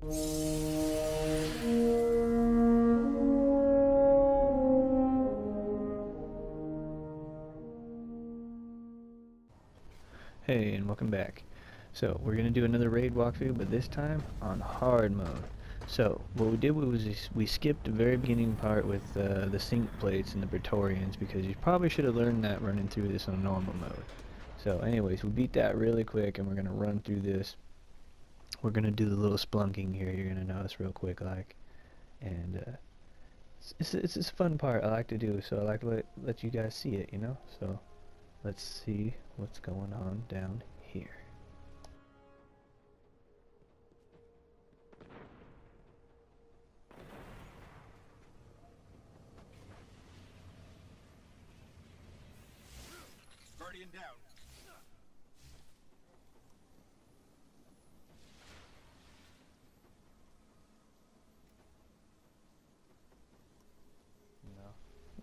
Hey, and welcome back. So, we're going to do another raid walkthrough, but this time on hard mode. So, what we did was we skipped the very beginning part with the sync plates and the Praetorians, because you probably should have learned that running through this on normal mode. So, anyways, we beat that really quick, and we're going to run through this. We're going to do the little splunking here, you're going to notice real quick, like. And, it's a fun part I like to do, so I like to let you guys see it, you know? So, let's see what's going on down here. Guardian down.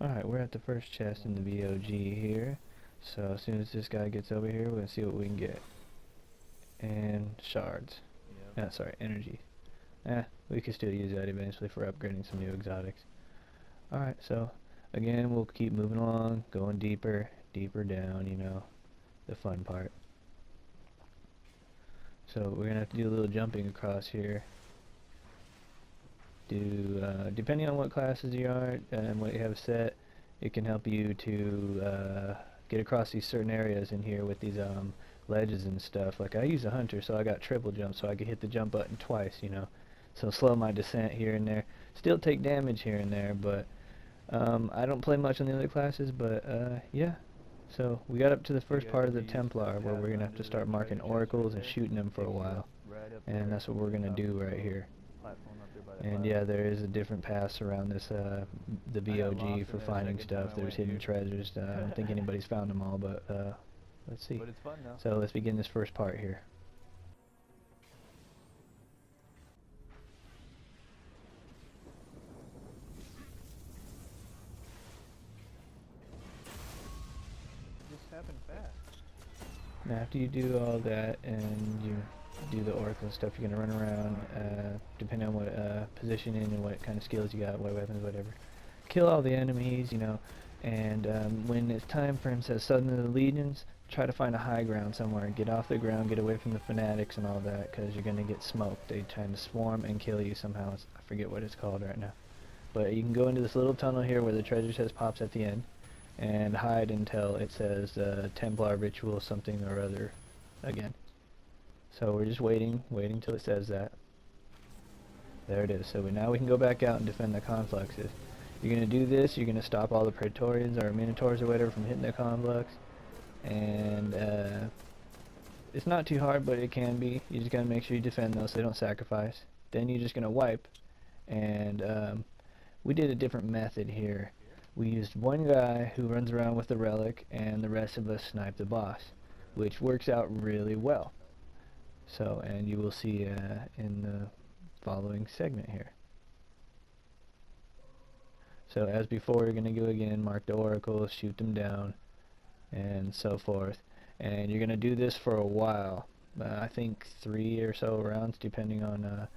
Alright, we're at the first chest in the VOG here. So as soon as this guy gets over here, we're going to see what we can get. And shards. Sorry, energy. We could still use that eventually for upgrading some new exotics. Alright, so again, we'll keep moving along, going deeper down, you know, the fun part. So we're going to have to do a little jumping across here. Depending on what classes you are and what you have set, it can help you to get across these certain areas in here with these ledges and stuff. Like I use a hunter, so I got triple jump, so I can hit the jump button twice, you know. So slow my descent here and there. Still take damage here and there, but I don't play much on the other classes, but yeah. So we got up to the first part of the Templar where we're going to have to start marking oracles and shooting them for a while. And that's what we're going to do right here. And yeah, there is a different pass around this, the VOG for finding stuff. There's hidden treasures. I don't think anybody's found them all, but let's see. So let's begin this first part here. This happened fast. Now after you do all that and you do the oracle and stuff, you're going to run around, depending on what positioning and what kind of skills you got, what weapons, whatever. Kill all the enemies, you know, and when it's time for him to summon the legions, try to find a high ground somewhere. Get off the ground, get away from the fanatics and all that, because you're going to get smoked. They tend to swarm and kill you somehow. I forget what it's called right now. But you can go into this little tunnel here where the treasure chest pops at the end, and hide until it says Templar ritual something or other again. So we're just waiting till it says that. There it is. So now we can go back out and defend the complexes. You're going to do this, you're going to stop all the Praetorians or Minotaurs or whatever from hitting the complex. And it's not too hard, but it can be. You just got to make sure you defend those so they don't sacrifice. Then you're just going to wipe. And we did a different method here. We used one guy who runs around with the relic, and the rest of us snipe the boss, which works out really well. So, and you will see in the following segment here. So as before, you're going to go again, mark the oracles, shoot them down, and so forth. And you're going to do this for a while. I think 3 or so rounds, depending on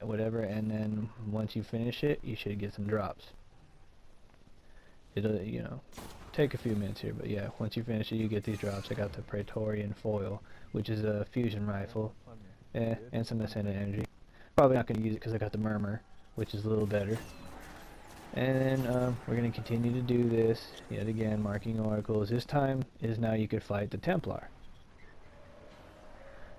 whatever. And then once you finish it, you should get some drops. It'll, you know, take a few minutes here, but yeah, once you finish it, you get these drops. I got the Praetorian foil, which is a fusion rifle, and some ascendant energy. Probably not going to use it because I got the murmur, which is a little better. And then we're going to continue to do this yet again, marking oracles. This time is now you could fight the Templar.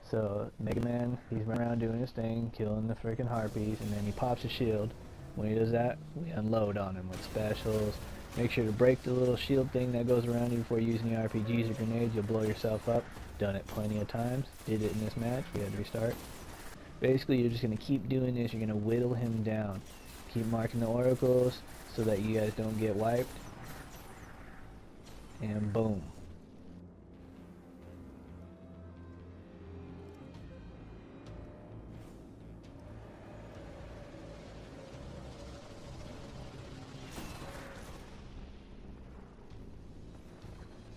So Mega Man, he's running around doing his thing, killing the freaking harpies, and then he pops his shield. When he does that, we unload on him with specials. Make sure to break the little shield thing that goes around you before you use any RPGs or grenades. You'll blow yourself up. Done it plenty of times. Did it in this match. We had to restart. Basically, you're just going to keep doing this. You're going to whittle him down. Keep marking the oracles so that you guys don't get wiped. And boom.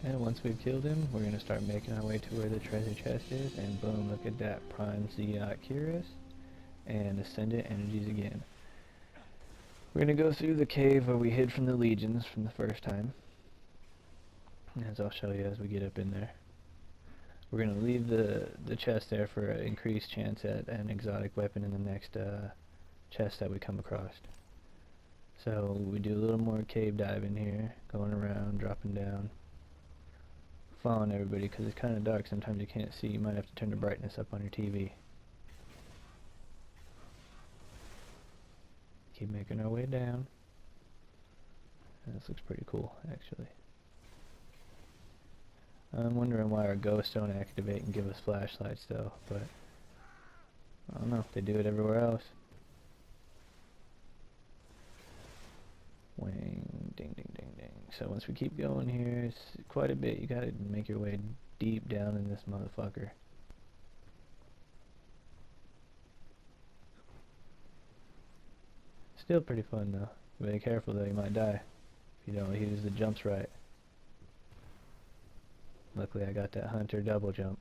And once we've killed him, we're going to start making our way to where the treasure chest is, and boom, look at that, Prime Zeot Curious. and Ascendant Energies again. We're gonna go through the cave where we hid from the legions from the first time, as I'll show you as we get up in there. We're gonna leave the chest there for an increased chance at an exotic weapon in the next chest that we come across. So we do a little more cave diving here, going around, dropping down, following everybody because it's kind of dark. Sometimes you can't see. You might have to turn the brightness up on your TV. Keep making our way down. This looks pretty cool, actually. I'm wondering why our ghosts don't activate and give us flashlights though, but I don't know, they do it everywhere else. Wing, ding, ding, ding, ding. So once we keep going here, it's quite a bit. You gotta make your way deep down in this motherfucker. Still pretty fun though. Be careful though, you might die if you don't use the jumps right. Luckily I got that hunter double jump.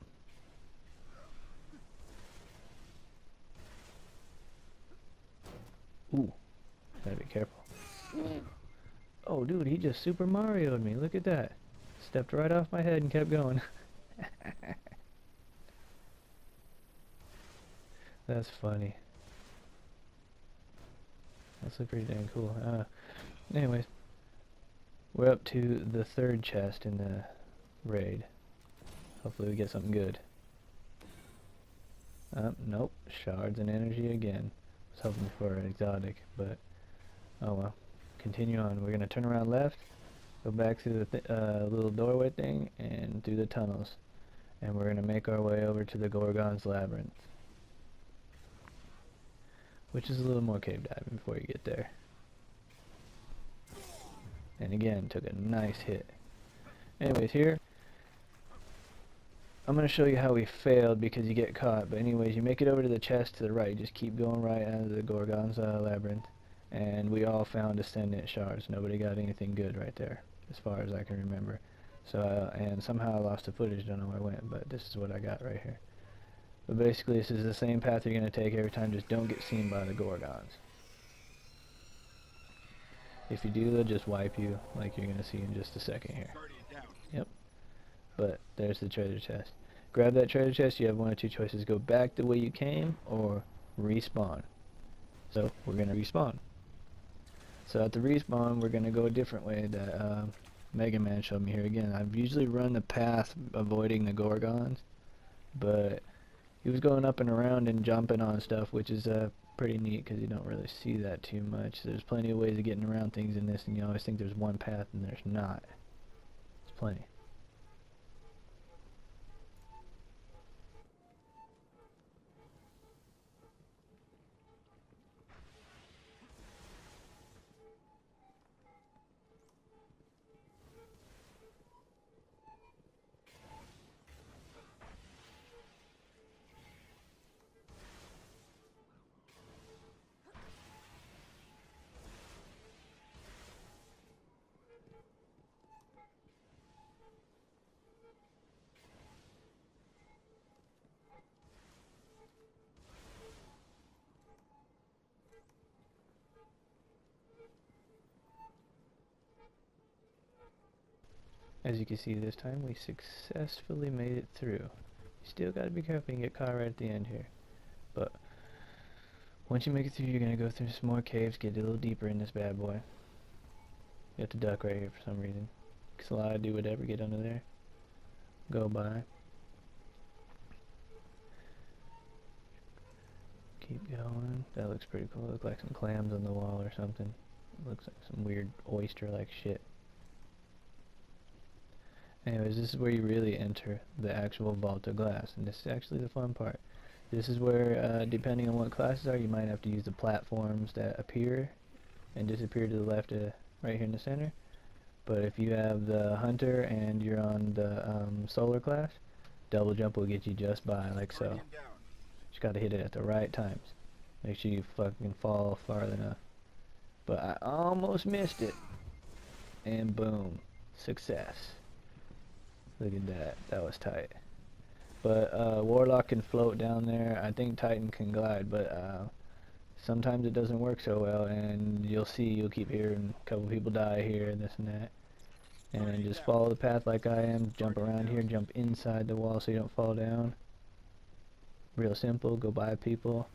Ooh, gotta be careful. Oh dude, he just Super Mario'd me, look at that. Stepped right off my head and kept going. That's funny. That's pretty dang cool. Anyways, we're up to the third chest in the raid. Hopefully we get something good. Nope, shards and energy again. I was hoping for an exotic, but oh well. Continue on. We're gonna turn around left, go back through the little doorway thing, and through the tunnels, and we're gonna make our way over to the Gorgon's Labyrinth, which is a little more cave diving before you get there. And again, took a nice hit. Anyways, here I'm going to show you how we failed because you get caught. But anyways, you make it over to the chest to the right. Just keep going right out of the Gorgon's Labyrinth. And we all found Ascendant shards. Nobody got anything good right there, as far as I can remember. So, and somehow I lost the footage, don't know where I went, but this is what I got right here. But basically, this is the same path you're going to take every time. Just don't get seen by the Gorgons. If you do, they'll just wipe you, like you're going to see in just a second here. Yep. But there's the treasure chest. Grab that treasure chest. You have one of two choices: go back the way you came or respawn. So we're going to respawn. So at the respawn, we're going to go a different way that Mega Man showed me here. Again, I've usually run the path avoiding the Gorgons, but he was going up and around and jumping on stuff, which is pretty neat because you don't really see that too much. There's plenty of ways of getting around things in this, and you always think there's one path, and there's not. There's plenty. As you can see, this time we successfully made it through. You still gotta be careful and get caught right at the end here. But once you make it through, you're gonna go through some more caves, get a little deeper in this bad boy. You have to duck right here for some reason. Slide, do whatever, get under there. Go by. Keep going. That looks pretty cool. Looks like some clams on the wall or something. Looks like some weird oyster-like shit. Anyways, this is where you really enter the actual vault of glass, and this is actually the fun part. This is where, depending on what classes are, you might have to use the platforms that appear and disappear to the left, right here in the center. But if you have the hunter and you're on the solar class, double jump will get you just by, like so. Just gotta hit it at the right times. Make sure you fucking fall far enough. But I almost missed it, and boom, success. Look at that. That was tight. But Warlock can float down there. I think Titan can glide, but sometimes it doesn't work so well, and you'll keep hearing a couple people die here and this and that. And then just follow the path like I am. Jump around here, jump inside the wall so you don't fall down. Real simple, go by people.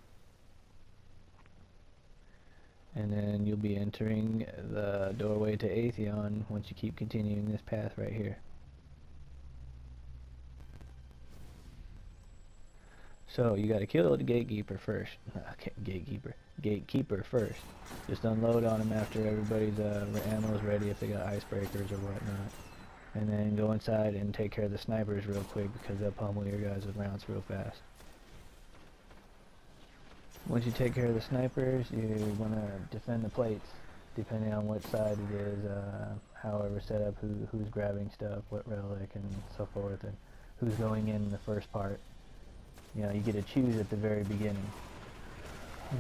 And then you'll be entering the doorway to Atheon once you keep continuing this path right here. So you gotta kill the gatekeeper first. Gatekeeper first. Just unload on them after everybody's ammo's ready, if they got icebreakers or whatnot. And then go inside and take care of the snipers real quick, because they'll pummel your guys with rounds real fast. Once you take care of the snipers, you want to defend the plates, depending on what side it is, however set up, who's grabbing stuff, what relic, and so forth, and who's going in the first part. You know, you get to choose at the very beginning,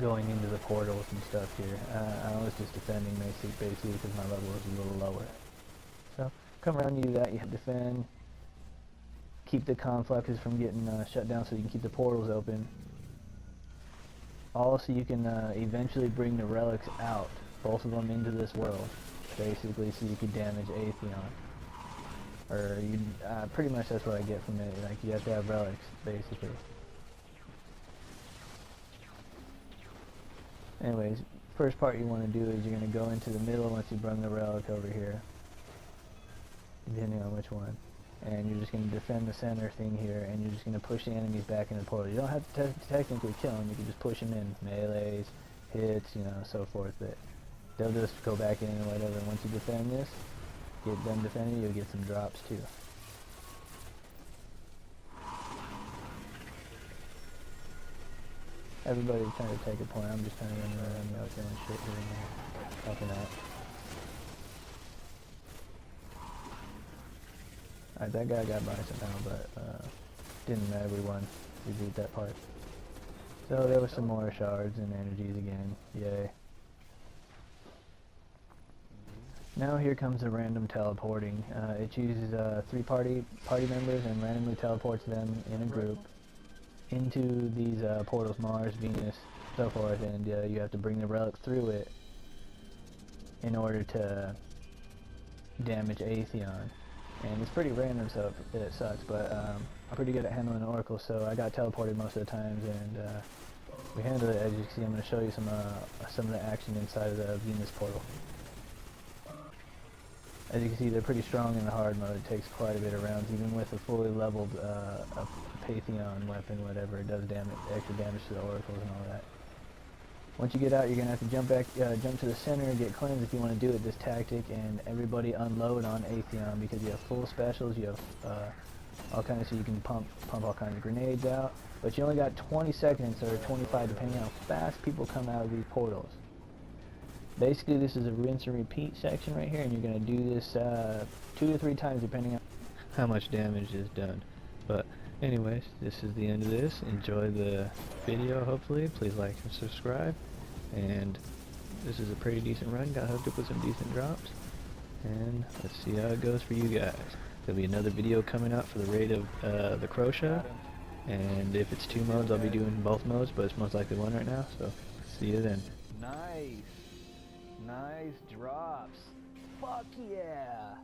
going into the portals and stuff here. I was just defending basically because my level was a little lower. So, come around, you do that, you have to defend, keep the confluxes from getting shut down so you can keep the portals open. Also, you can eventually bring the relics out, both of them into this world, basically, so you can damage Atheon. Or, you, pretty much that's what I get from it, like, you have to have relics, basically. Anyways, first part you want to do is you're going to go into the middle once you bring the relic over here, depending on which one. And you're just going to defend the center thing here, and you're just going to push the enemies back in the portal. You don't have to technically kill them, you can just push them in, melees, hits, you know, so forth, but they'll just go back in and whatever. Once you defend this, get them defended, you'll get some drops too. Everybody's trying to take a point, I'm just trying to run around, you know, doing shit here and there, helping out. Alright, that guy got by somehow, but didn't matter, we won. We beat that part. So there was some more shards and energies again, yay. Now here comes the random teleporting. It chooses 3 party members and randomly teleports them in a group into these portals, Mars, Venus, so forth, and you have to bring the relic through it in order to damage Atheon. And it's pretty random, so it sucks, but I'm pretty good at handling Oracle, so I got teleported most of the times, and we handled it. As you can see, I'm going to show you some of the action inside of the Venus portal. As you can see, they're pretty strong in the hard mode. It takes quite a bit of rounds, even with a fully leveled Pantheon weapon, whatever. It does extra damage to the oracles and all that. Once you get out, you're going to have to jump to the center and get cleansed if you want to do it, this tactic, and everybody unload on Atheon, because you have full specials, you have all kinds, so you can pump all kinds of grenades out, but you only got 20 seconds, or 25, depending on how fast people come out of these portals. Basically, this is a rinse and repeat section right here, and you're going to do this 2 to 3 times, depending on how much damage is done. But anyways, this is the end of this. Enjoy the video, hopefully. Please like and subscribe. And this is a pretty decent run. Got hooked up with some decent drops. And let's see how it goes for you guys. There'll be another video coming out for the raid of the Crochet. And if it's 2 modes, I'll be doing both modes, but it's most likely 1 right now. So, see you then. Nice. Nice drops. Fuck yeah.